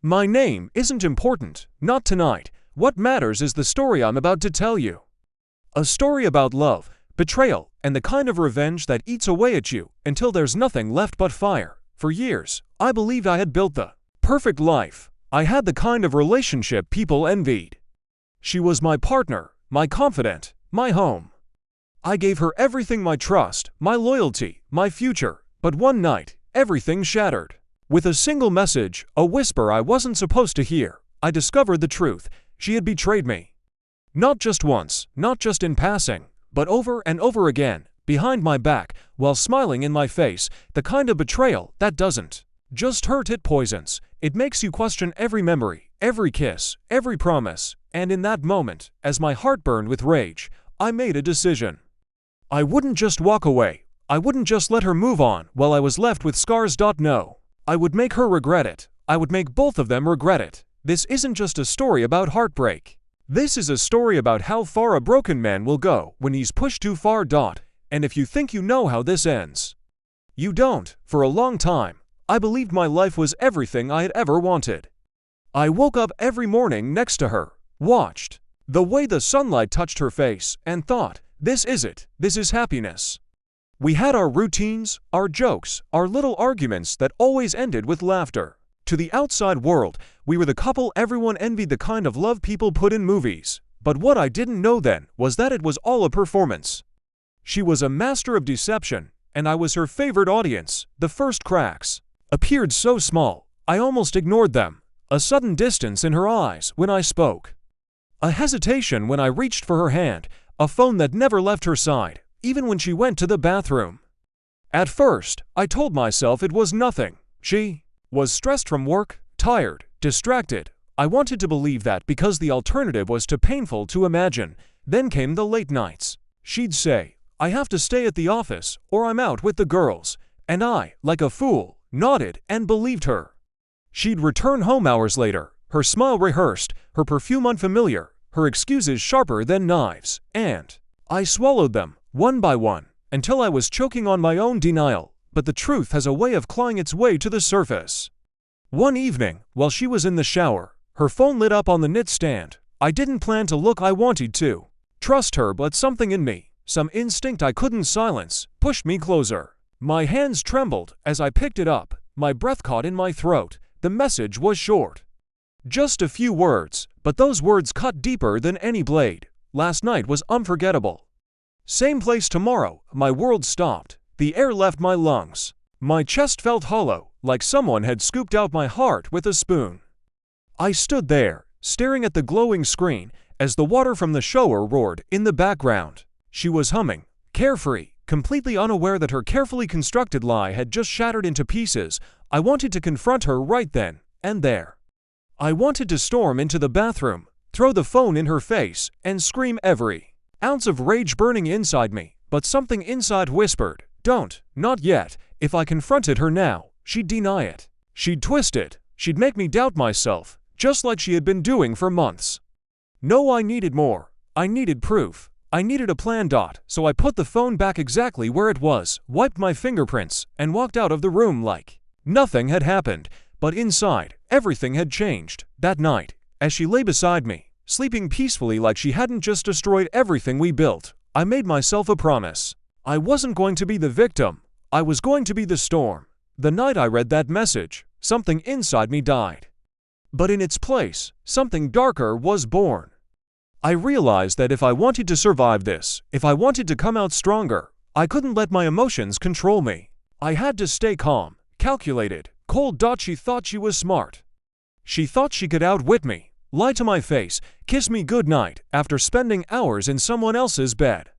My name isn't important, not tonight. What matters is the story I'm about to tell you. A story about love, betrayal, and the kind of revenge that eats away at you until there's nothing left but fire. For years, I believed I had built the perfect life. I had the kind of relationship people envied. She was my partner, my confidant, my home. I gave her everything, my trust, my loyalty, my future. But one night, everything shattered. With a single message, a whisper I wasn't supposed to hear, I discovered the truth. She had betrayed me. Not just once, not just in passing, but over and over again, behind my back, while smiling in my face, the kind of betrayal that doesn't just hurt, it poisons. It makes you question every memory, every kiss, every promise. And in that moment, as my heart burned with rage, I made a decision. I wouldn't just walk away. I wouldn't just let her move on while I was left with scars. No. I would make her regret it. I would make both of them regret it. This isn't just a story about heartbreak. This is a story about how far a broken man will go when he's pushed too far. And if you think you know how this ends, you don't. For a long time, I believed my life was everything I had ever wanted. I woke up every morning next to her, watched the way the sunlight touched her face, and thought, this is it. This is happiness. We had our routines, our jokes, our little arguments that always ended with laughter. To the outside world, we were the couple everyone envied, the kind of love people put in movies. But what I didn't know then was that it was all a performance. She was a master of deception, and I was her favorite audience. The first cracks appeared so small, I almost ignored them. A sudden distance in her eyes when I spoke. A hesitation when I reached for her hand. A phone that never left her side, even when she went to the bathroom. At first, I told myself it was nothing. She was stressed from work, tired, distracted. I wanted to believe that because the alternative was too painful to imagine. Then came the late nights. She'd say, I have to stay at the office or I'm out with the girls. And I, like a fool, nodded and believed her. She'd return home hours later, her smile rehearsed, her perfume unfamiliar, her excuses sharper than knives, and I swallowed them, one by one, until I was choking on my own denial. But the truth has a way of clawing its way to the surface. One evening, while she was in the shower, her phone lit up on the nightstand. I didn't plan to look. I wanted to trust her, but something in me, some instinct I couldn't silence, pushed me closer. My hands trembled as I picked it up, my breath caught in my throat. The message was short. Just a few words, but those words cut deeper than any blade. Last night was unforgettable. Same place tomorrow. My world stopped. The air left my lungs. My chest felt hollow, like someone had scooped out my heart with a spoon. I stood there, staring at the glowing screen, as the water from the shower roared in the background. She was humming, carefree, completely unaware that her carefully constructed lie had just shattered into pieces. I wanted to confront her right then and there. I wanted to storm into the bathroom, throw the phone in her face, and scream, every ounce of rage burning inside me. But something inside whispered, don't, not yet. If I confronted her now, she'd deny it. She'd twist it. She'd make me doubt myself, just like she had been doing for months. No, I needed more. I needed proof. I needed a plan. So I put the phone back exactly where it was, wiped my fingerprints, and walked out of the room like nothing had happened. But inside, everything had changed. That night, as she lay beside me, sleeping peacefully like she hadn't just destroyed everything we built, I made myself a promise. I wasn't going to be the victim. I was going to be the storm. The night I read that message, something inside me died. But in its place, something darker was born. I realized that if I wanted to survive this, if I wanted to come out stronger, I couldn't let my emotions control me. I had to stay calm, calculated, cold. She thought she was smart. She thought she could outwit me, lie to my face, kiss me goodnight after spending hours in someone else's bed.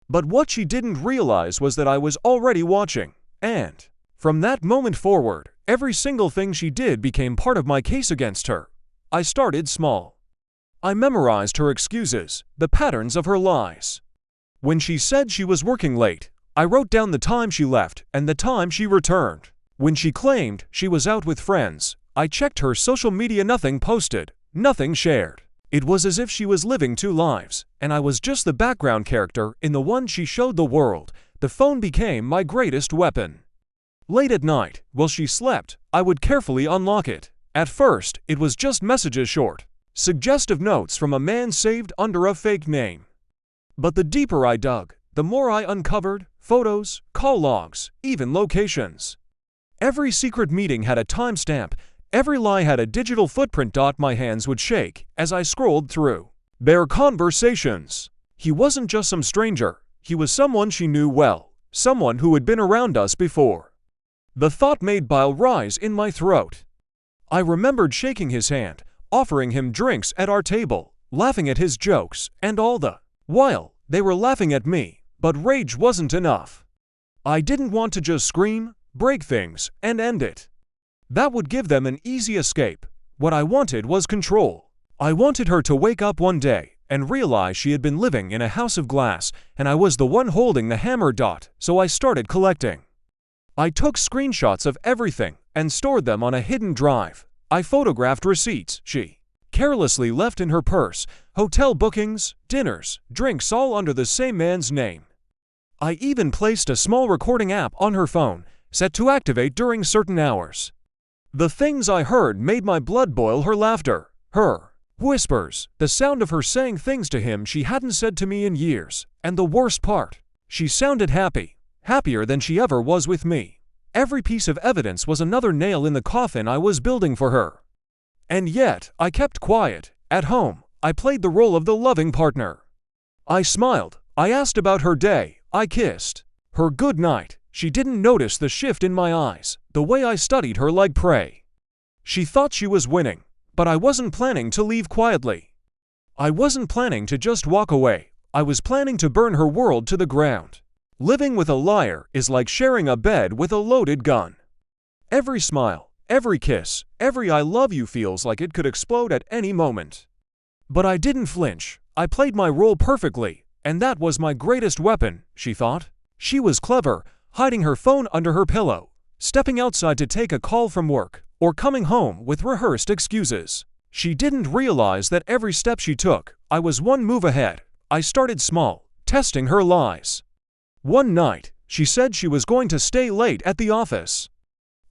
But what she didn't realize was that I was already watching, and from that moment forward, every single thing she did became part of my case against her. I started small. I memorized her excuses, the patterns of her lies. When she said she was working late, I wrote down the time she left and the time she returned. When she claimed she was out with friends, I checked her social media. Nothing posted, nothing shared. It was as if she was living two lives, and I was just the background character in the one she showed the world. The phone became my greatest weapon. Late at night, while she slept, I would carefully unlock it. At first, it was just messages short, suggestive notes from a man saved under a fake name. But the deeper I dug, the more I uncovered photos, call logs, even locations. Every secret meeting had a timestamp, every lie had a digital footprint. My hands would shake as I scrolled through their conversations. He wasn't just some stranger, he was someone she knew well, someone who had been around us before. The thought made bile rise in my throat. I remembered shaking his hand, offering him drinks at our table, laughing at his jokes, and all the while they were laughing at me, but rage wasn't enough. I didn't want to just scream, break things, and end it. That would give them an easy escape. What I wanted was control. I wanted her to wake up one day and realize she had been living in a house of glass, and I was the one holding the hammer. So I started collecting. I took screenshots of everything and stored them on a hidden drive. I photographed receipts she carelessly left in her purse, hotel bookings, dinners, drinks, all under the same man's name. I even placed a small recording app on her phone, set to activate during certain hours. The things I heard made my blood boil. Her laughter, her whispers, the sound of her saying things to him she hadn't said to me in years, and the worst part, she sounded happy, happier than she ever was with me. Every piece of evidence was another nail in the coffin I was building for her. And yet, I kept quiet. At home, I played the role of the loving partner. I smiled, I asked about her day, I kissed her good night. She didn't notice the shift in my eyes, the way I studied her like prey. She thought she was winning, but I wasn't planning to leave quietly. I wasn't planning to just walk away. I was planning to burn her world to the ground. Living with a liar is like sharing a bed with a loaded gun. Every smile, every kiss, every I love you feels like it could explode at any moment. But I didn't flinch. I played my role perfectly, and that was my greatest weapon, she thought. She was clever, hiding her phone under her pillow, stepping outside to take a call from work, or coming home with rehearsed excuses. She didn't realize that every step she took, I was one move ahead. I started small, testing her lies. One night, she said she was going to stay late at the office.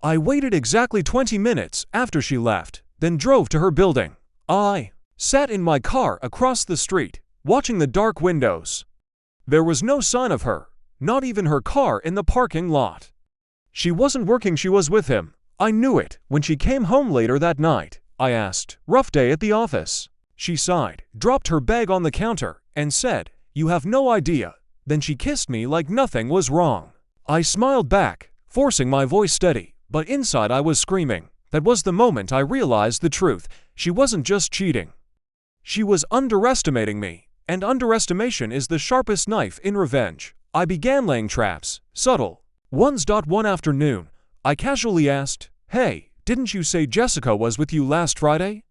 I waited exactly 20 minutes after she left, then drove to her building. I sat in my car across the street, watching the dark windows. There was no sign of her, not even her car in the parking lot. She wasn't working, she was with him. I knew it when she came home later that night. I asked, "Rough day at the office?" She sighed, dropped her bag on the counter, and said, "You have no idea." Then she kissed me like nothing was wrong. I smiled back, forcing my voice steady, but inside I was screaming. That was the moment I realized the truth. She wasn't just cheating. She was underestimating me, and underestimation is the sharpest knife in revenge. I began laying traps, subtle ones. One afternoon, I casually asked, "Hey, didn't you say Jessica was with you last Friday?"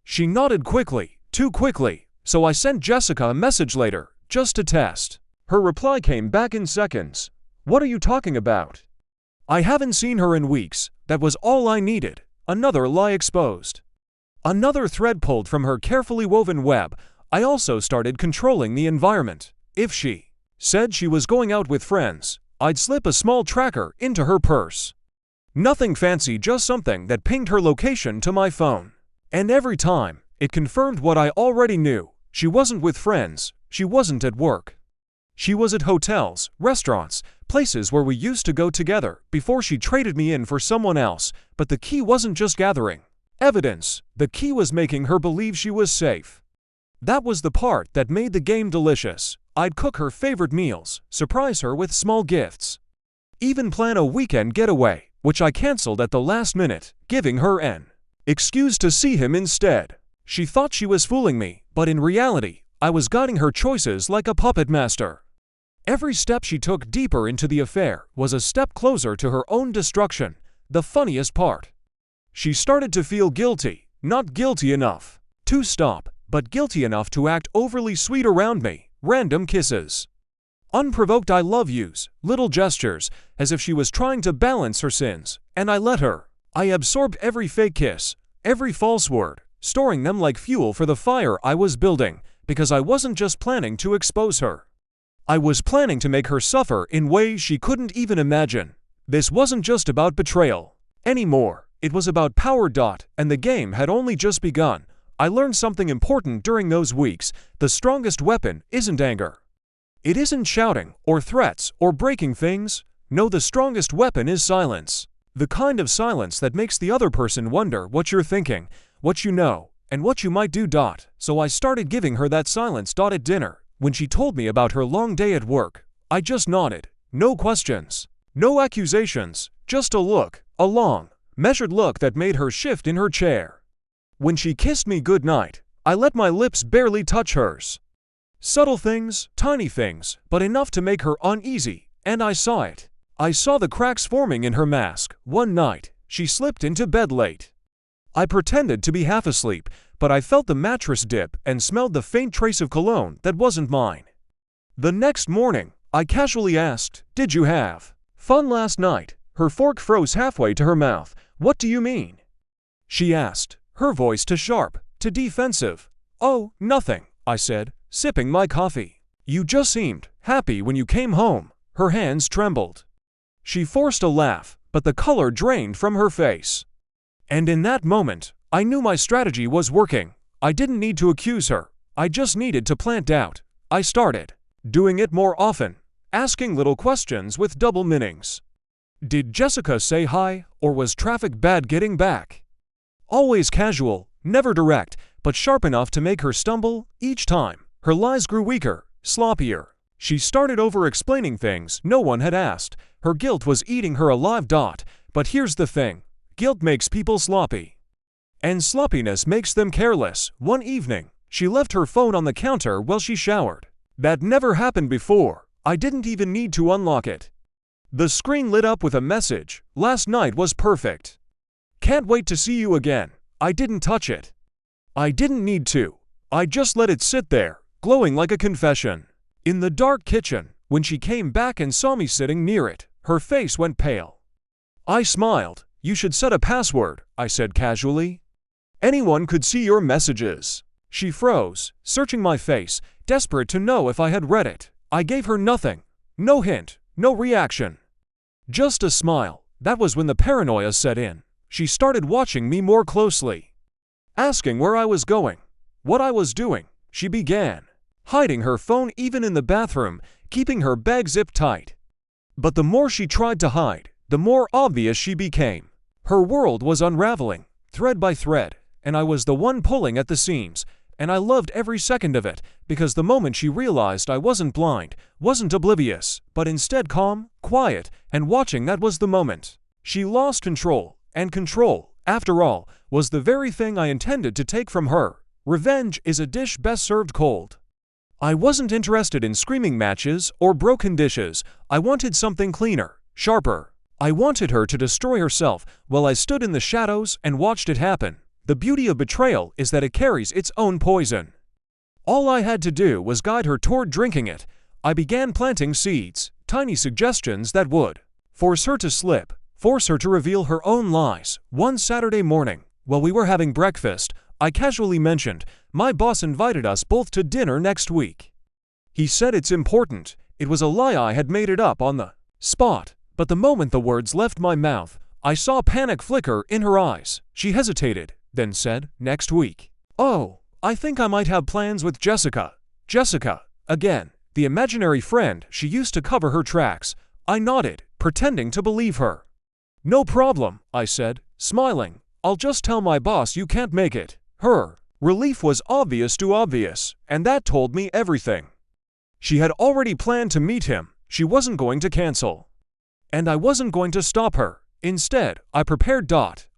She nodded quickly, too quickly, so I sent Jessica a message later, just to test. Her reply came back in seconds. "What are you talking about?" I haven't seen her in weeks. That was all I needed. Another lie exposed. Another thread pulled from her carefully woven web. I also started controlling the environment. If she said she was going out with friends, I'd slip a small tracker into her purse. Nothing fancy, just something that pinged her location to my phone. And every time, it confirmed what I already knew. She wasn't with friends. She wasn't at work. She was at hotels, restaurants, places where we used to go together before she traded me in for someone else. But the key wasn't just gathering evidence. The key was making her believe she was safe. That was the part that made the game delicious. I'd cook her favorite meals, surprise her with small gifts, even plan a weekend getaway, which I canceled at the last minute, giving her an excuse to see him instead. She thought she was fooling me, but in reality, I was guiding her choices like a puppet master. Every step she took deeper into the affair was a step closer to her own destruction. The funniest part, she started to feel guilty, not guilty enough to stop, but guilty enough to act overly sweet around me. Random kisses, unprovoked I love yous, little gestures, as if she was trying to balance her sins, and I let her. I absorbed every fake kiss, every false word, storing them like fuel for the fire I was building, because I wasn't just planning to expose her. I was planning to make her suffer in ways she couldn't even imagine. This wasn't just about betrayal anymore. It was about power. And the game had only just begun. I learned something important during those weeks. The strongest weapon isn't anger. It isn't shouting, or threats, or breaking things. No, the strongest weapon is silence. The kind of silence that makes the other person wonder what you're thinking, what you know, and what you might do. So I started giving her that silence. At dinner, when she told me about her long day at work, I just nodded. No questions, no accusations, just a look, a long, measured look that made her shift in her chair. When she kissed me goodnight, I let my lips barely touch hers. Subtle things, tiny things, but enough to make her uneasy, and I saw it. I saw the cracks forming in her mask. One night, she slipped into bed late. I pretended to be half asleep, but I felt the mattress dip and smelled the faint trace of cologne that wasn't mine. The next morning, I casually asked, "Did you have fun last night?" Her fork froze halfway to her mouth. "What do you mean?" she asked, her voice too sharp, too defensive. "Oh, nothing," I said, sipping my coffee. "You just seemed happy when you came home." Her hands trembled. She forced a laugh, but the color drained from her face. And in that moment, I knew my strategy was working. I didn't need to accuse her. I just needed to plant doubt. I started doing it more often, asking little questions with double meanings. Did Jessica say hi, or was traffic bad getting back? Always casual, never direct, but sharp enough to make her stumble. Each time, her lies grew weaker, sloppier. She started over-explaining things no one had asked. Her guilt was eating her alive. But here's the thing. Guilt makes people sloppy. And sloppiness makes them careless. One evening, she left her phone on the counter while she showered. That never happened before. I didn't even need to unlock it. The screen lit up with a message. "Last night was perfect. Can't wait to see you again." I didn't touch it. I didn't need to. I just let it sit there, glowing like a confession. In the dark kitchen, when she came back and saw me sitting near it, her face went pale. I smiled. "You should set a password," I said casually. "Anyone could see your messages." She froze, searching my face, desperate to know if I had read it. I gave her nothing. No hint, no reaction. Just a smile. That was when the paranoia set in. She started watching me more closely, asking where I was going, what I was doing. She began hiding her phone even in the bathroom, keeping her bag zipped tight. But the more she tried to hide, the more obvious she became. Her world was unraveling, thread by thread, and I was the one pulling at the seams. And I loved every second of it, because the moment she realized I wasn't blind, wasn't oblivious, but instead calm, quiet, and watching, that was the moment she lost control. And control, after all, was the very thing I intended to take from her. Revenge is a dish best served cold. I wasn't interested in screaming matches or broken dishes. I wanted something cleaner, sharper. I wanted her to destroy herself while I stood in the shadows and watched it happen. The beauty of betrayal is that it carries its own poison. All I had to do was guide her toward drinking it. I began planting seeds, tiny suggestions that would force her to slip, force her to reveal her own lies. One Saturday morning, while we were having breakfast, I casually mentioned, "My boss invited us both to dinner next week. He said it's important." It was a lie. I had made it up on the spot, but the moment the words left my mouth, I saw panic flicker in her eyes. She hesitated, then said, "Next week." "Oh, I think I might have plans with Jessica." Jessica, again, the imaginary friend she used to cover her tracks. I nodded, pretending to believe her. "No problem," I said, smiling. "I'll just tell my boss you can't make it." Her relief was obvious too obvious, and that told me everything. She had already planned to meet him. She wasn't going to cancel. And I wasn't going to stop her. Instead, I prepared.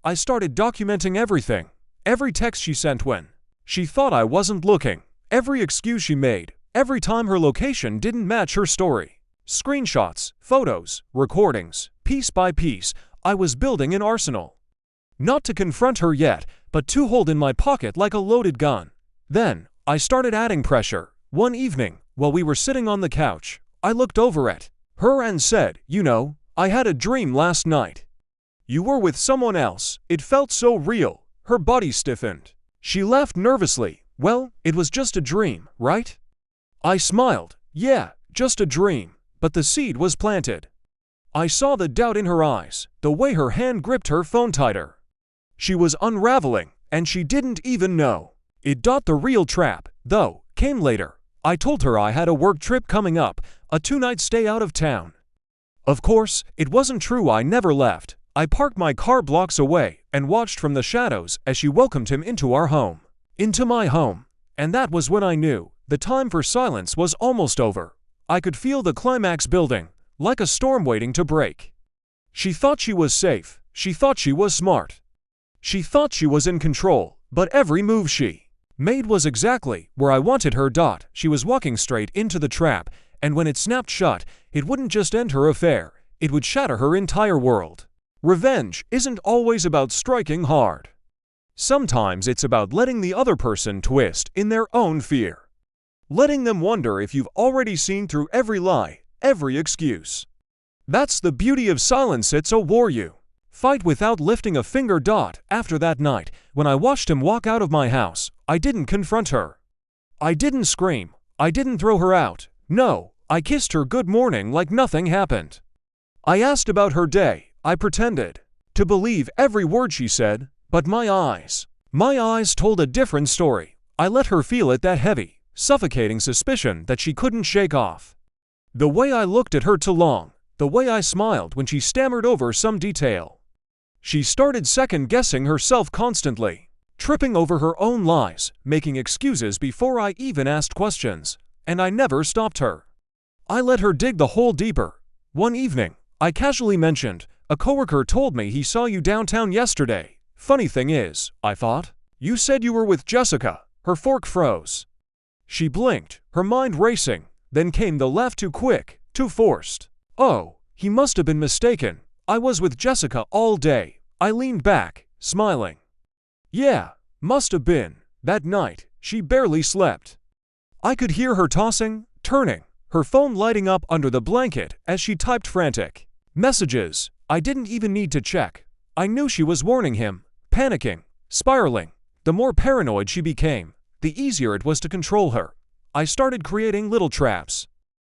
I started documenting everything. Every text she sent when she thought I wasn't looking. Every excuse she made. Every time her location didn't match her story. Screenshots, photos, recordings. Piece by piece, I was building an arsenal. Not to confront her yet, but to hold in my pocket like a loaded gun. Then, I started adding pressure. One evening, while we were sitting on the couch, I looked over at her and said, "You know, I had a dream last night. You were with someone else. It felt so real." Her body stiffened. She laughed nervously. "Well, it was just a dream, right?" I smiled. "Yeah, just a dream." But the seed was planted. I saw the doubt in her eyes, the way her hand gripped her phone tighter. She was unraveling, and she didn't even know it. The real trap, though, came later. I told her I had a work trip coming up, a 2-night stay out of town. Of course, it wasn't true. I never left. I parked my car blocks away and watched from the shadows as she welcomed him into our home. Into my home. And that was when I knew the time for silence was almost over. I could feel the climax building, like a storm waiting to break. She thought she was safe. She thought she was smart. She thought she was in control, but every move she made was exactly where I wanted her. She was walking straight into the trap, and when it snapped shut, it wouldn't just end her affair, it would shatter her entire world. Revenge isn't always about striking hard. Sometimes it's about letting the other person twist in their own fear. Letting them wonder if you've already seen through every lie, every excuse. That's the beauty of silence. It's a war you fight without lifting a finger. After that night, when I watched him walk out of my house, I didn't confront her. I didn't scream. I didn't throw her out. No, I kissed her good morning like nothing happened. I asked about her day. I pretended to believe every word she said, but my eyes told a different story. I let her feel it, that heavy, suffocating suspicion that she couldn't shake off. The way I looked at her too long, the way I smiled when she stammered over some detail. She started second-guessing herself constantly, tripping over her own lies, making excuses before I even asked questions, and I never stopped her. I let her dig the hole deeper. One evening, I casually mentioned, "A coworker told me he saw you downtown yesterday. Funny thing is, I thought you said you were with Jessica." Her fork froze. She blinked, her mind racing. Then came the laugh, too quick, too forced. "Oh, he must have been mistaken. I was with Jessica all day." I leaned back, smiling. Yeah, must have been. That night, she barely slept. I could hear her tossing, turning, her phone lighting up under the blanket as she typed frantic messages. I didn't even need to check. I knew she was warning him, panicking, spiraling. The more paranoid she became, the easier it was to control her. I started creating little traps,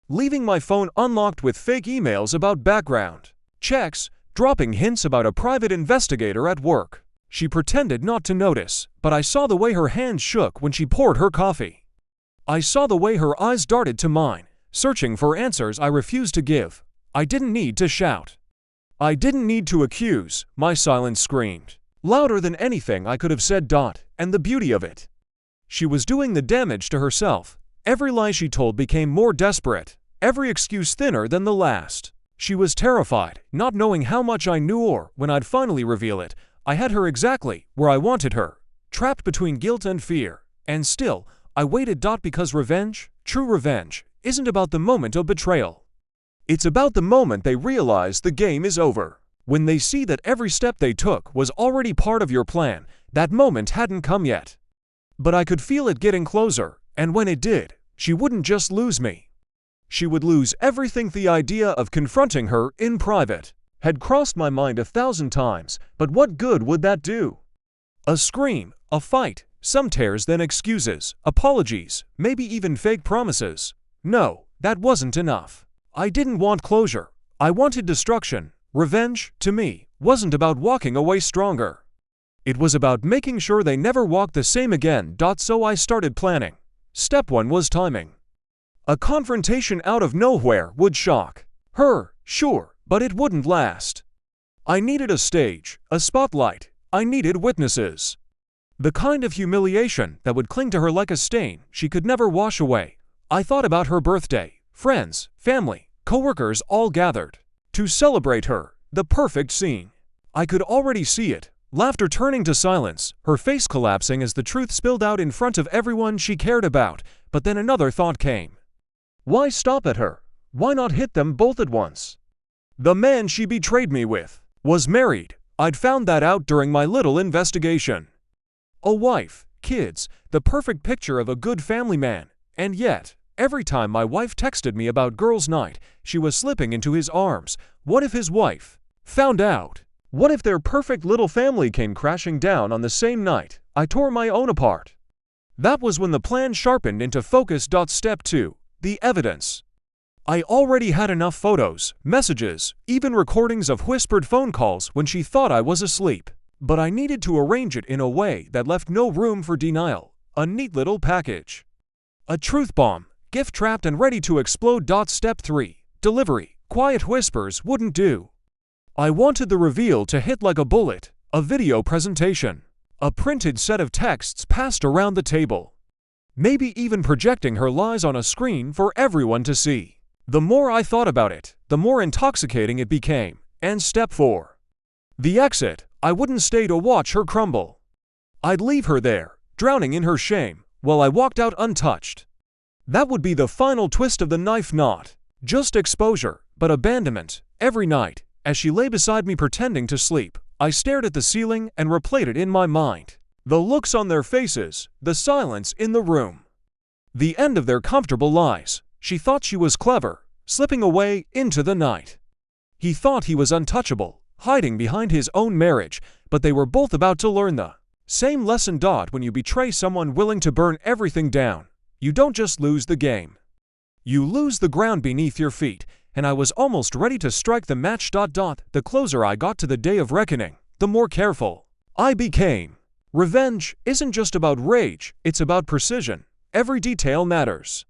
leaving my phone unlocked with fake emails about background checks, dropping hints about a private investigator at work. She pretended not to notice, but I saw the way her hands shook when she poured her coffee. I saw the way her eyes darted to mine, searching for answers I refused to give. I didn't need to shout. I didn't need to accuse. My silence screamed louder than anything I could have said. And the beauty of it, she was doing the damage to herself. Every lie she told became more desperate, every excuse thinner than the last. She was terrified, not knowing how much I knew, or, when I'd finally reveal it, I had her exactly where I wanted her, trapped between guilt and fear. And still, I waited. Because revenge, true revenge, isn't about the moment of betrayal. It's about the moment they realize the game is over. When they see that every step they took was already part of your plan. That moment hadn't come yet. But I could feel it getting closer, and when it did, she wouldn't just lose me. She would lose everything. The idea of confronting her in private had crossed my mind 1,000 times, but what good would that do? A scream, a fight, some tears, then excuses, apologies, maybe even fake promises. No, that wasn't enough. I didn't want closure. I wanted destruction. Revenge, to me, wasn't about walking away stronger. It was about making sure they never walked the same again. So I started planning. Step 1 was timing. A confrontation out of nowhere would shock her, sure, but it wouldn't last. I needed a stage, a spotlight. I needed witnesses. The kind of humiliation that would cling to her like a stain she could never wash away. I thought about her birthday, friends, family, coworkers all gathered to celebrate her, the perfect scene. I could already see it, laughter turning to silence, her face collapsing as the truth spilled out in front of everyone she cared about. But then another thought came. Why stop at her? Why not hit them both at once? The man she betrayed me with was married. I'd found that out during my little investigation. A wife, kids, the perfect picture of a good family man. And yet, every time my wife texted me about girls' night, she was slipping into his arms. What if his wife found out? What if their perfect little family came crashing down on the same night? I tore my own apart. That was when the plan sharpened into focus. Step 2. The evidence. I already had enough photos, messages, even recordings of whispered phone calls when she thought I was asleep. But I needed to arrange it in a way that left no room for denial. A neat little package. A truth bomb, gift trapped and ready to explode. Step 3. Delivery. Quiet whispers wouldn't do. I wanted the reveal to hit like a bullet, a video presentation, a printed set of texts passed around the table. Maybe even projecting her lies on a screen for everyone to see. The more I thought about it, the more intoxicating it became. And step 4. The exit. I wouldn't stay to watch her crumble. I'd leave her there, drowning in her shame, while I walked out untouched. That would be the final twist of the knife knot. Just exposure, but abandonment. Every night, as she lay beside me pretending to sleep, I stared at the ceiling and replayed it in my mind. The looks on their faces, the silence in the room. The end of their comfortable lies. She thought she was clever, slipping away into the night. He thought he was untouchable, hiding behind his own marriage, but they were both about to learn the same lesson. When you betray someone willing to burn everything down, you don't just lose the game. You lose the ground beneath your feet, and I was almost ready to strike the match. The closer I got to the day of reckoning, the more careful I became. Revenge isn't just about rage, it's about precision. Every detail matters.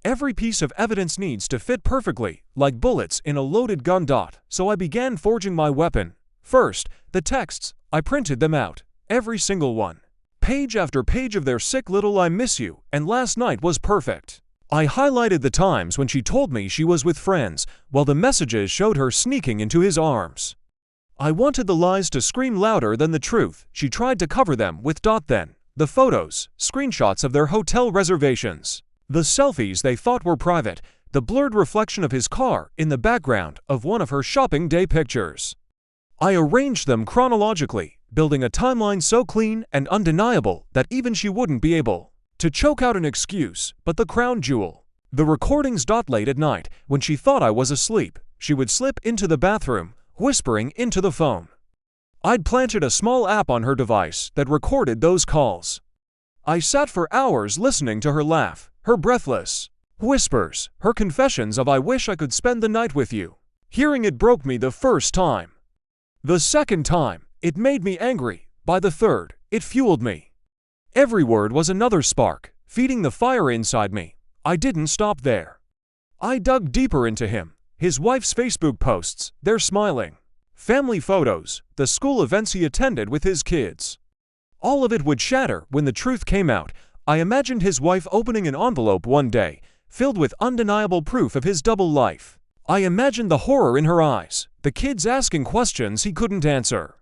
Every piece of evidence needs to fit perfectly, like bullets in a loaded gun. So I began forging my weapon. First, the texts. I printed them out. Every single one. Page after page of their sick little "I miss you" and "last night was perfect." I highlighted the times when she told me she was with friends, while the messages showed her sneaking into his arms. I wanted the lies to scream louder than the truth. She tried to cover them with then. The photos, screenshots of their hotel reservations. The selfies they thought were private, the blurred reflection of his car in the background of one of her shopping day pictures. I arranged them chronologically, building a timeline so clean and undeniable that even she wouldn't be able to choke out an excuse. But the crown jewel. The recordings. Late at night, when she thought I was asleep, she would slip into the bathroom, whispering into the phone. I'd planted a small app on her device that recorded those calls. I sat for hours listening to her laugh, her breathless whispers, her confessions of "I wish I could spend the night with you." Hearing it broke me the first time. The second time, it made me angry. By the third, it fueled me. Every word was another spark, feeding the fire inside me. I didn't stop there. I dug deeper into him. His wife's Facebook posts, their smiling family photos, the school events he attended with his kids. All of it would shatter when the truth came out. I imagined his wife opening an envelope one day, filled with undeniable proof of his double life. I imagined the horror in her eyes, the kids asking questions he couldn't answer.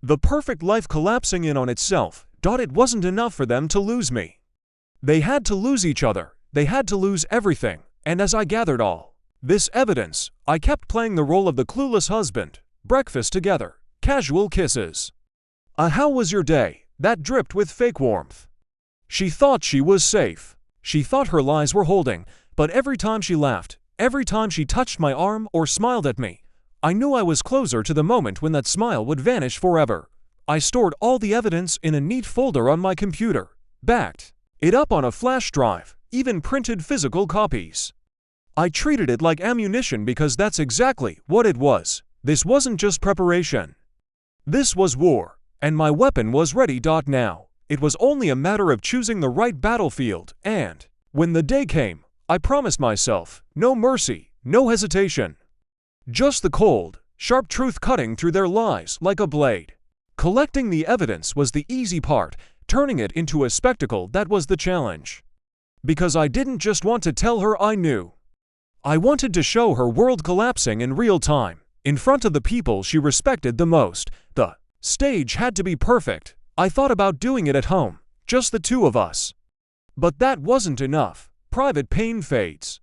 The perfect life collapsing in on itself. It wasn't enough for them to lose me. They had to lose each other. They had to lose everything. And as I gathered all this evidence, I kept playing the role of the clueless husband. Breakfast together, casual kisses. How was your day? That dripped with fake warmth. She thought she was safe. She thought her lies were holding, but every time she laughed, every time she touched my arm or smiled at me, I knew I was closer to the moment when that smile would vanish forever. I stored all the evidence in a neat folder on my computer, backed it up on a flash drive, even printed physical copies. I treated it like ammunition because that's exactly what it was. This wasn't just preparation. This was war, and my weapon was ready. Now, it was only a matter of choosing the right battlefield, and when the day came, I promised myself, no mercy, no hesitation. Just the cold, sharp truth cutting through their lies like a blade. Collecting the evidence was the easy part, turning it into a spectacle that was the challenge. Because I didn't just want to tell her I knew. I wanted to show her world collapsing in real time, in front of the people she respected the most. The stage had to be perfect. I thought about doing it at home, just the two of us. But that wasn't enough. Private pain fades.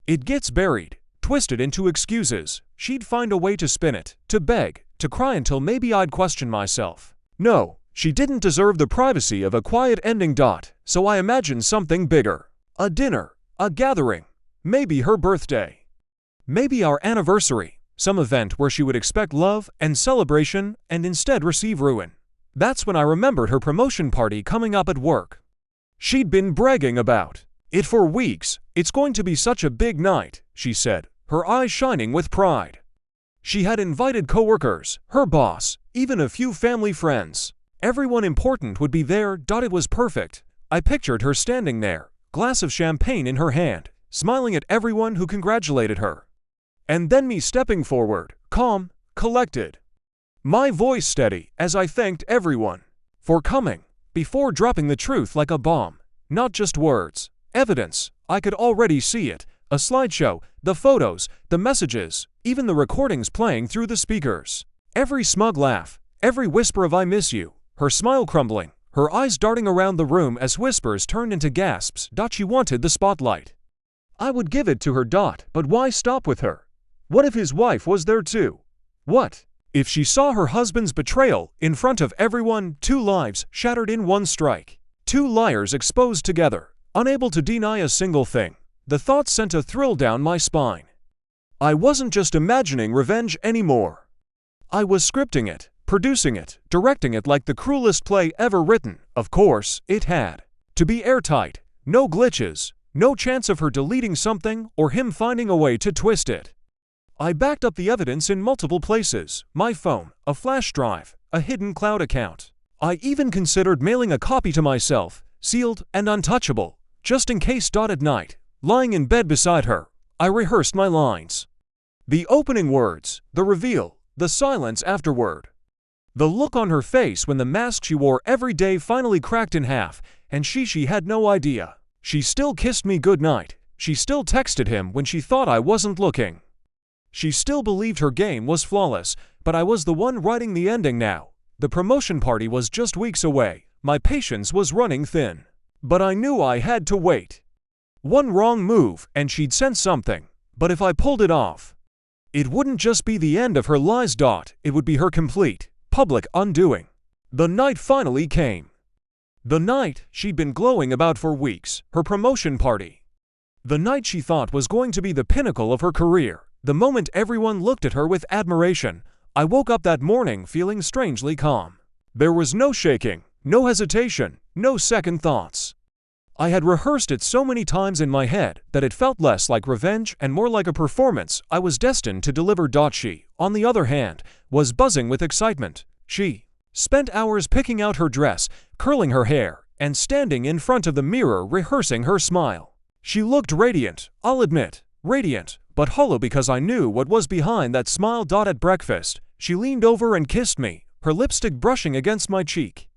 It gets buried, twisted into excuses. She'd find a way to spin it, to beg, to cry until maybe I'd question myself. No, she didn't deserve the privacy of a quiet ending. So I imagined something bigger. A dinner, a gathering, maybe her birthday. Maybe our anniversary, some event where she would expect love and celebration and instead receive ruin. That's when I remembered her promotion party coming up at work. She'd been bragging about it for weeks. "It's going to be such a big night," she said, her eyes shining with pride. She had invited coworkers, her boss, even a few family friends. Everyone important would be there. It was perfect. I pictured her standing there, glass of champagne in her hand, smiling at everyone who congratulated her. And then me stepping forward, calm, collected. My voice steady as I thanked everyone for coming, before dropping the truth like a bomb. Not just words, evidence. I could already see it. A slideshow, the photos, the messages, even the recordings playing through the speakers. Every smug laugh, every whisper of "I miss you," her smile crumbling, her eyes darting around the room as whispers turned into gasps. She wanted the spotlight. I would give it to her. But why stop with her? What if his wife was there too? What if she saw her husband's betrayal in front of everyone? 2 lives shattered in one strike. 2 liars exposed together, unable to deny a single thing. The thought sent a thrill down my spine. I wasn't just imagining revenge anymore. I was scripting it, producing it, directing it like the cruelest play ever written. Of course, it had to be airtight, no glitches, no chance of her deleting something or him finding a way to twist it. I backed up the evidence in multiple places: my phone, a flash drive, a hidden cloud account. I even considered mailing a copy to myself, sealed and untouchable, just in case. At night, lying in bed beside her, I rehearsed my lines. The opening words, the reveal, the silence afterward. The look on her face when the mask she wore every day finally cracked in half, and she had no idea. She still kissed me goodnight. She still texted him when she thought I wasn't looking. She still believed her game was flawless, but I was the one writing the ending now. The promotion party was just weeks away. My patience was running thin. But I knew I had to wait. One wrong move, and she'd sense something. But if I pulled it off, it wouldn't just be the end of her lies. It would be her complete, public undoing. The night finally came. The night she'd been glowing about for weeks, her promotion party. The night she thought was going to be the pinnacle of her career. The moment everyone looked at her with admiration. I woke up that morning feeling strangely calm. There was no shaking, no hesitation, no second thoughts. I had rehearsed it so many times in my head that it felt less like revenge and more like a performance I was destined to deliver. She, on the other hand, was buzzing with excitement. She spent hours picking out her dress, curling her hair, and standing in front of the mirror rehearsing her smile. She looked radiant, I'll admit, radiant, but hollow because I knew what was behind that smile. At breakfast, she leaned over and kissed me, her lipstick brushing against my cheek.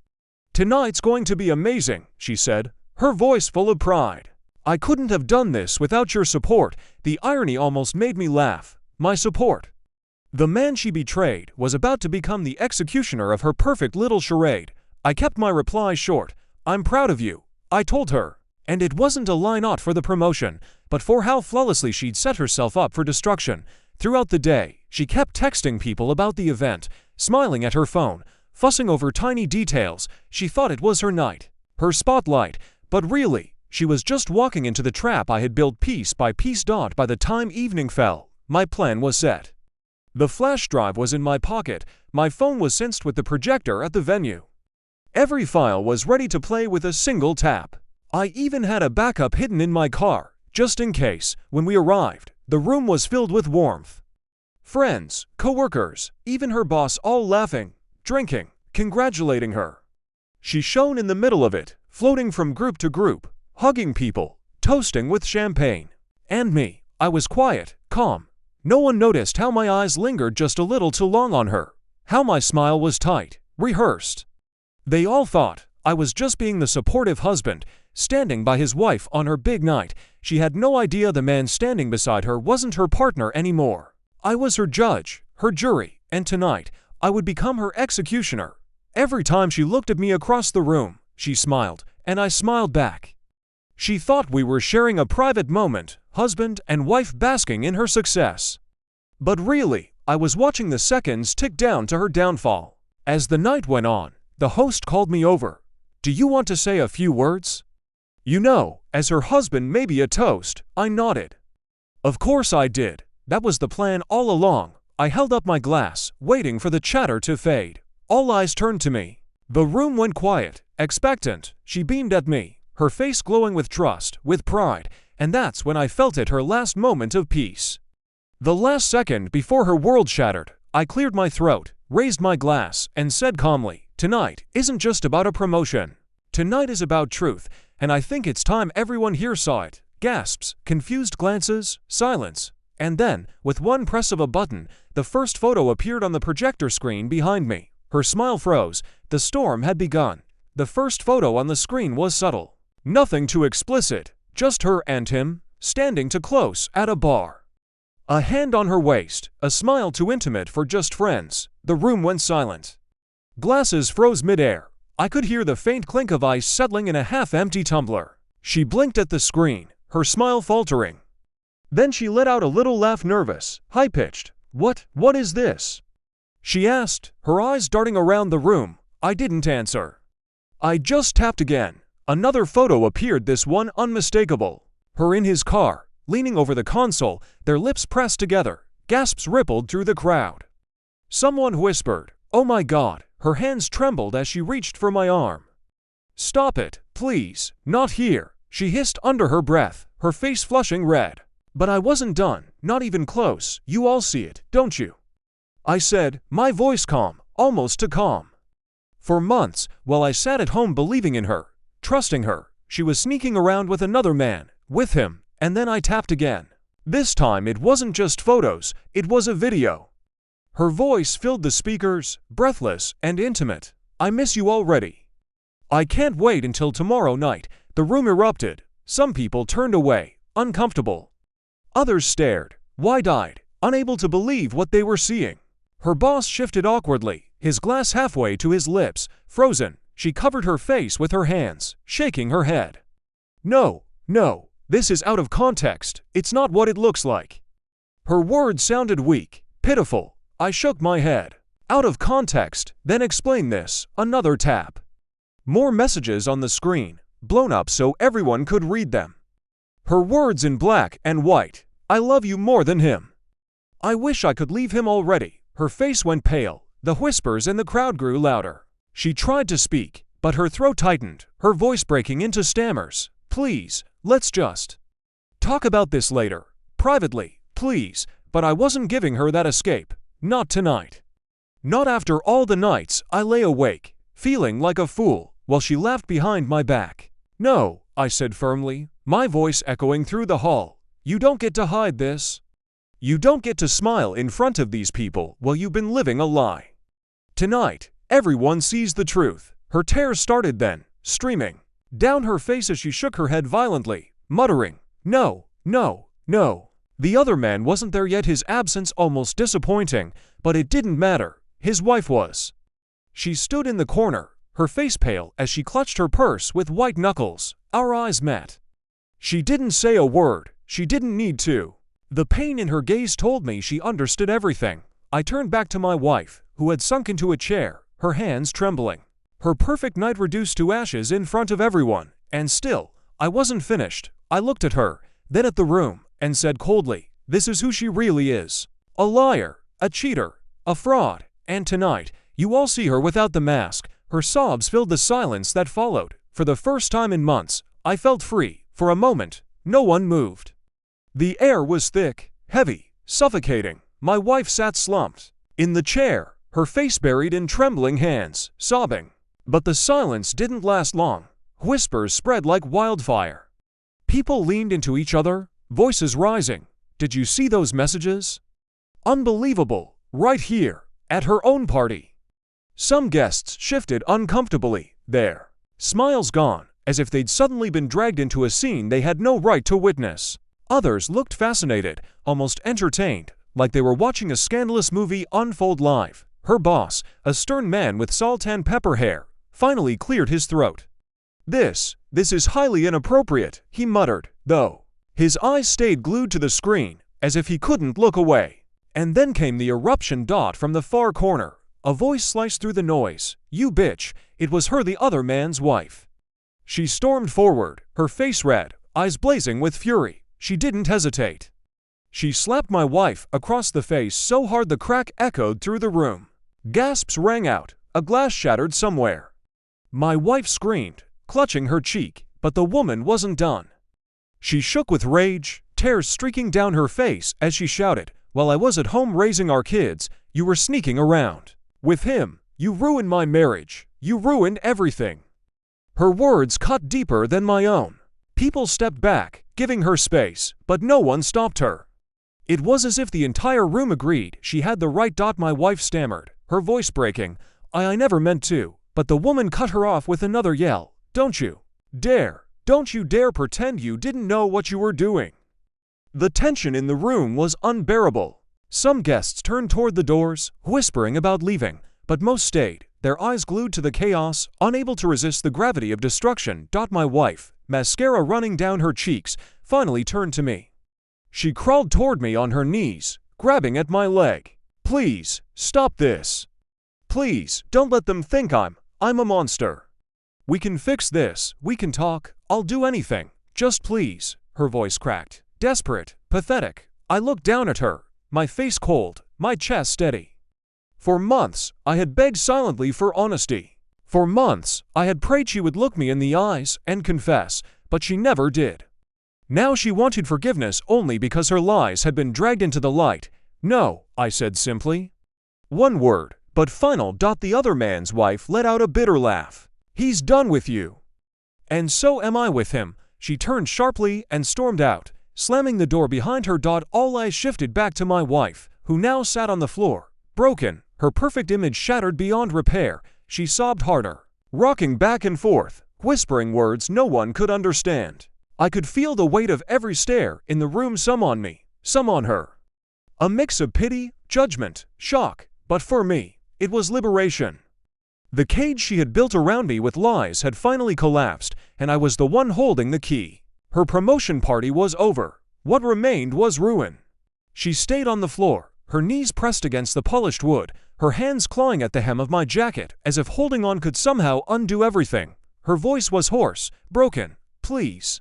"Tonight's going to be amazing," she said, her voice full of pride. "I couldn't have done this without your support." The irony almost made me laugh. My support. The man she betrayed was about to become the executioner of her perfect little charade. I kept my reply short. "I'm proud of you," I told her. And it wasn't a lie not for the promotion, but for how flawlessly she'd set herself up for destruction. Throughout the day, she kept texting people about the event, smiling at her phone, fussing over tiny details. She thought it was her night, her spotlight, but really, she was just walking into the trap I had built piece by piece. By the time evening fell, my plan was set. The flash drive was in my pocket, my phone was synced with the projector at the venue. Every file was ready to play with a single tap. I even had a backup hidden in my car, just in case. When we arrived, the room was filled with warmth. Friends, coworkers, even her boss, all laughing, drinking, congratulating her. She shone in the middle of it, floating from group to group, hugging people, toasting with champagne. And me, I was quiet, calm. No one noticed how my eyes lingered just a little too long on her, how my smile was tight, rehearsed. They all thought I was just being the supportive husband, standing by his wife on her big night. She had no idea the man standing beside her wasn't her partner anymore. I was her judge, her jury, and tonight, I would become her executioner. Every time she looked at me across the room, she smiled, and I smiled back. She thought we were sharing a private moment, husband and wife basking in her success. But really, I was watching the seconds tick down to her downfall. As the night went on, the host called me over. "Do you want to say a few words?" You know, as her husband, maybe a toast. I nodded. Of course I did. That was the plan all along. I held up my glass, waiting for the chatter to fade. All eyes turned to me. The room went quiet, expectant. She beamed at me, her face glowing with trust, with pride, and that's when I felt it, her last moment of peace. The last second before her world shattered, I cleared my throat, raised my glass, and said calmly, "Tonight isn't just about a promotion. Tonight is about truth, and I think it's time everyone here saw it." Gasps, confused glances, silence. And then, with one press of a button, the first photo appeared on the projector screen behind me. Her smile froze. The storm had begun. The first photo on the screen was subtle. Nothing too explicit, just her and him, standing too close at a bar. A hand on her waist, a smile too intimate for just friends. The room went silent. Glasses froze midair. I could hear the faint clink of ice settling in a half-empty tumbler. She blinked at the screen, her smile faltering. Then she let out a little laugh, nervous, high-pitched. What is this?" she asked, her eyes darting around the room. I didn't answer. I just tapped again. Another photo appeared, this one unmistakable. Her in his car, leaning over the console, their lips pressed together. Gasps rippled through the crowd. Someone whispered, "Oh my God." Her hands trembled as she reached for my arm. "Stop it, please, not here," she hissed under her breath, her face flushing red. But I wasn't done, not even close. "You all see it, don't you?" I said, my voice calm, almost too calm. For months, while I sat at home believing in her, trusting her, she was sneaking around with another man, with him, and then I tapped again. This time it wasn't just photos, it was a video. Her voice filled the speakers, breathless and intimate. "I miss you already. I can't wait until tomorrow night." The room erupted. Some people turned away, uncomfortable. Others stared, wide-eyed, unable to believe what they were seeing. Her boss shifted awkwardly, his glass halfway to his lips, frozen. She covered her face with her hands, shaking her head. No, this is out of context. It's not what it looks like." Her words sounded weak, pitiful. I shook my head. "Out of context, then explain this." Another tap. More messages on the screen, blown up so everyone could read them. Her words in black and white. "I love you more than him. I wish I could leave him already." Her face went pale. The whispers in the crowd grew louder. She tried to speak, but her throat tightened, her voice breaking into stammers. "Please, let's just talk about this later. Privately, please." But I wasn't giving her that escape. Not tonight. Not after all the nights I lay awake, feeling like a fool, while she laughed behind my back. "No," I said firmly, my voice echoing through the hall. "You don't get to hide this. You don't get to smile in front of these people while you've been living a lie. Tonight, everyone sees the truth." Her tears started then, streaming down her face as she shook her head violently, muttering, No. The other man wasn't there yet, his absence almost disappointing, but it didn't matter. His wife was. She stood in the corner, her face pale as she clutched her purse with white knuckles. Our eyes met. She didn't say a word. She didn't need to. The pain in her gaze told me she understood everything. I turned back to my wife, who had sunk into a chair, her hands trembling. Her perfect night reduced to ashes in front of everyone, and still, I wasn't finished. I looked at her, then at the room, and said coldly, "This is who she really is. A liar, a cheater, a fraud, and tonight, you all see her without the mask." Her sobs filled the silence that followed. For the first time in months, I felt free. For a moment, no one moved. The air was thick, heavy, suffocating. My wife sat slumped in the chair, her face buried in trembling hands, sobbing. But the silence didn't last long. Whispers spread like wildfire. People leaned into each other, voices rising. "Did you see those messages? Unbelievable, right here, at her own party." Some guests shifted uncomfortably, their smiles gone, as if they'd suddenly been dragged into a scene they had no right to witness. Others looked fascinated, almost entertained, like they were watching a scandalous movie unfold live. Her boss, a stern man with salt and pepper hair, finally cleared his throat. This is highly inappropriate," he muttered, though his eyes stayed glued to the screen, as if he couldn't look away. And then came the eruption dot from the far corner. A voice sliced through the noise. "You bitch." It was her, the other man's wife. She stormed forward, her face red, eyes blazing with fury. She didn't hesitate. She slapped my wife across the face so hard the crack echoed through the room. Gasps rang out, a glass shattered somewhere. My wife screamed, clutching her cheek, but the woman wasn't done. She shook with rage, tears streaking down her face as she shouted, While I was at home raising our kids, you were sneaking around. With him, you ruined my marriage. You ruined everything." Her words cut deeper than my own. People stepped back, giving her space, but no one stopped her. It was as if the entire room agreed she had the right. My wife stammered, her voice breaking. I never meant to," but the woman cut her off with another yell. Don't you dare pretend you didn't know what you were doing." The tension in the room was unbearable. Some guests turned toward the doors, whispering about leaving, but most stayed, their eyes glued to the chaos, unable to resist the gravity of destruction. My wife, mascara running down her cheeks, finally turned to me. She crawled toward me on her knees, grabbing at my leg. "Please, stop this. Please, don't let them think I'm a monster. We can fix this, we can talk, I'll do anything. Just please." Her voice cracked. Desperate, pathetic. I looked down at her, my face cold, my chest steady. For months, I had begged silently for honesty. For months, I had prayed she would look me in the eyes and confess, but she never did. Now she wanted forgiveness only because her lies had been dragged into the light. "No," I said simply. One word, but final. The other man's wife let out a bitter laugh. "He's done with you." "And so am I with him." She turned sharply and stormed out, slamming the door behind her. All eyes shifted back to my wife, who now sat on the floor, broken, her perfect image shattered beyond repair. She sobbed harder, rocking back and forth, whispering words no one could understand. I could feel the weight of every stare in the room, some on me, some on her. A mix of pity, judgment, shock, but for me, it was liberation. The cage she had built around me with lies had finally collapsed, and I was the one holding the key. Her promotion party was over. What remained was ruin. She stayed on the floor, her knees pressed against the polished wood, her hands clawing at the hem of my jacket, as if holding on could somehow undo everything. Her voice was hoarse, broken. "Please.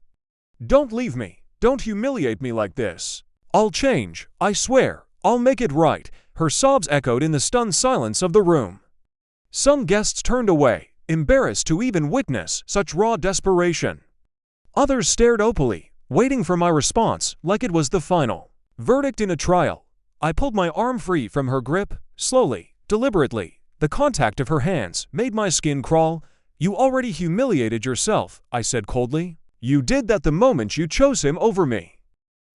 Don't leave me. Don't humiliate me like this. I'll change. I swear. I'll make it right." Her sobs echoed in the stunned silence of the room. Some guests turned away, embarrassed to even witness such raw desperation. Others stared opally, waiting for my response like it was the final verdict in a trial. I pulled my arm free from her grip, slowly, deliberately. The contact of her hands made my skin crawl. "You already humiliated yourself," I said coldly. "You did that the moment you chose him over me.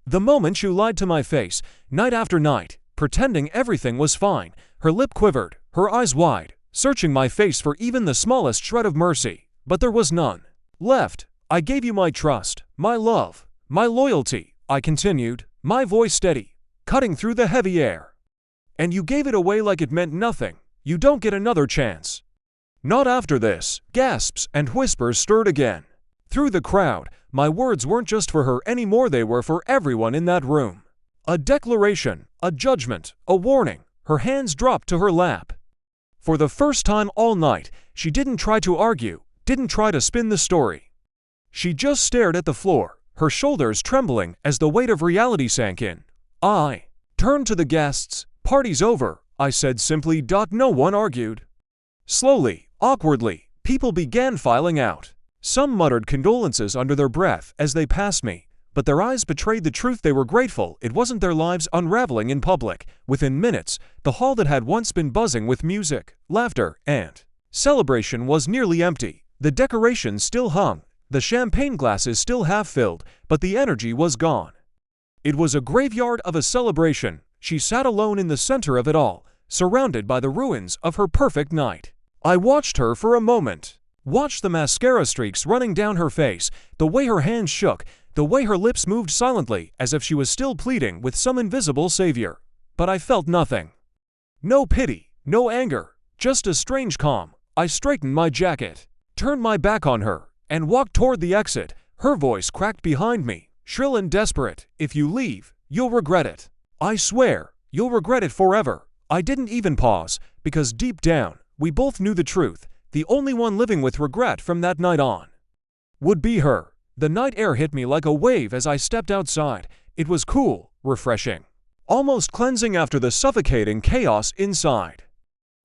The moment you lied to my face, night after night, pretending everything was fine." Her lip quivered, her eyes wide, searching my face for even the smallest shred of mercy, but there was none left. "I gave you my trust, my love, my loyalty," I continued, my voice steady, cutting through the heavy air. "And you gave it away like it meant nothing. You don't get another chance." "Not after this." Gasps and whispers stirred again. Through the crowd, my words weren't just for her anymore, they were for everyone in that room. A declaration, a judgment, a warning. Her hands dropped to her lap. For the first time all night, she didn't try to argue, didn't try to spin the story. She just stared at the floor, her shoulders trembling as the weight of reality sank in. I turned to the guests. "Party's over," I said simply. No one argued. Slowly, awkwardly, people began filing out. Some muttered condolences under their breath as they passed me, but their eyes betrayed the truth. They were grateful it wasn't their lives unraveling in public. Within minutes, the hall that had once been buzzing with music, laughter, and celebration was nearly empty. The decorations still hung, the champagne glasses still half filled, but the energy was gone. It was a graveyard of a celebration. She sat alone in the center of it all, surrounded by the ruins of her perfect night. I watched her for a moment. Watched the mascara streaks running down her face, the way her hands shook, the way her lips moved silently as if she was still pleading with some invisible savior. But I felt nothing. No pity, no anger, just a strange calm. I straightened my jacket, turned my back on her, and walked toward the exit. Her voice cracked behind me, shrill and desperate. "If you leave, you'll regret it. I swear, you'll regret it forever." I didn't even pause, because deep down, we both knew the truth. The only one living with regret from that night on would be her. The night air hit me like a wave as I stepped outside. It was cool, refreshing, almost cleansing after the suffocating chaos inside.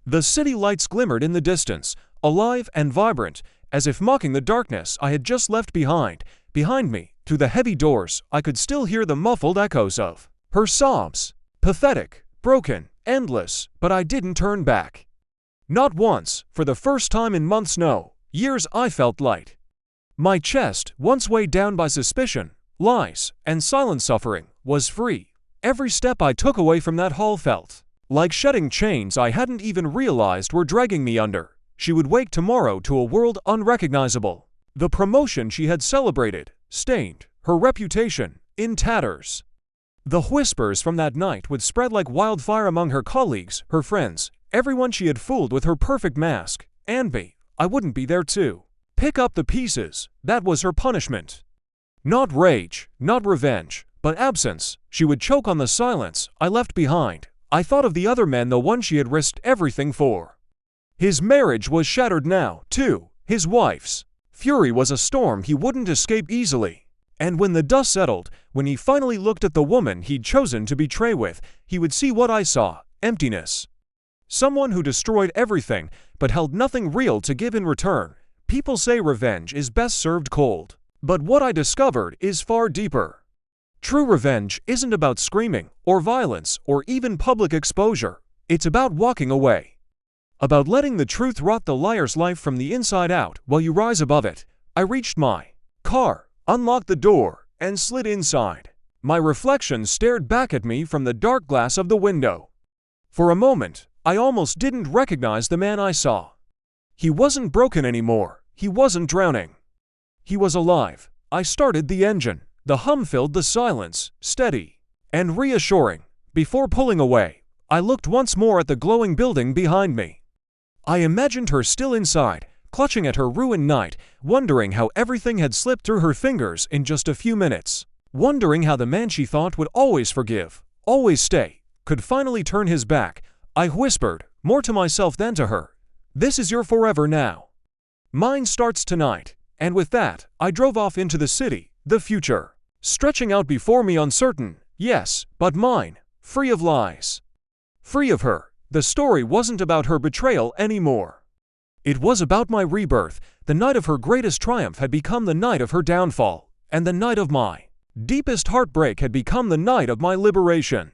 The city lights glimmered in the distance, alive and vibrant, as if mocking the darkness I had just left behind. Behind me, through the heavy doors, I could still hear the muffled echoes of her sobs. Pathetic, broken, endless, but I didn't turn back. Not once, for the first time in months, no, years, I felt light. My chest, once weighed down by suspicion, lies, and silent suffering, was free. Every step I took away from that hall felt like shedding chains I hadn't even realized were dragging me under. She would wake tomorrow to a world unrecognizable. The promotion she had celebrated, stained, her reputation, in tatters. The whispers from that night would spread like wildfire among her colleagues, her friends, everyone she had fooled with her perfect mask. And me, I wouldn't be there to pick up the pieces. That was her punishment. Not rage, not revenge, but absence. She would choke on the silence I left behind. I thought of the other man, the one she had risked everything for. His marriage was shattered now, too. His wife's fury was a storm he wouldn't escape easily. And when the dust settled, when he finally looked at the woman he'd chosen to betray with, he would see what I saw: emptiness. Someone who destroyed everything, but held nothing real to give in return. People say revenge is best served cold. But what I discovered is far deeper. True revenge isn't about screaming, or violence, or even public exposure. It's about walking away. About letting the truth rot the liar's life from the inside out while you rise above it. I reached my car, unlocked the door, and slid inside. My reflection stared back at me from the dark glass of the window. For a moment, I almost didn't recognize the man I saw. He wasn't broken anymore. He wasn't drowning. He was alive. I started the engine. The hum filled the silence, steady and reassuring. Before pulling away, I looked once more at the glowing building behind me. I imagined her still inside, clutching at her ruined night, wondering how everything had slipped through her fingers in just a few minutes. Wondering how the man she thought would always forgive, always stay, could finally turn his back. I whispered, more to myself than to her, "This is your forever now. Mine starts tonight." And with that, I drove off into the city, the future, stretching out before me, uncertain, yes, but mine, free of lies. Free of her. The story wasn't about her betrayal anymore. It was about my rebirth. The night of her greatest triumph had become the night of her downfall, and the night of my deepest heartbreak had become the night of my liberation.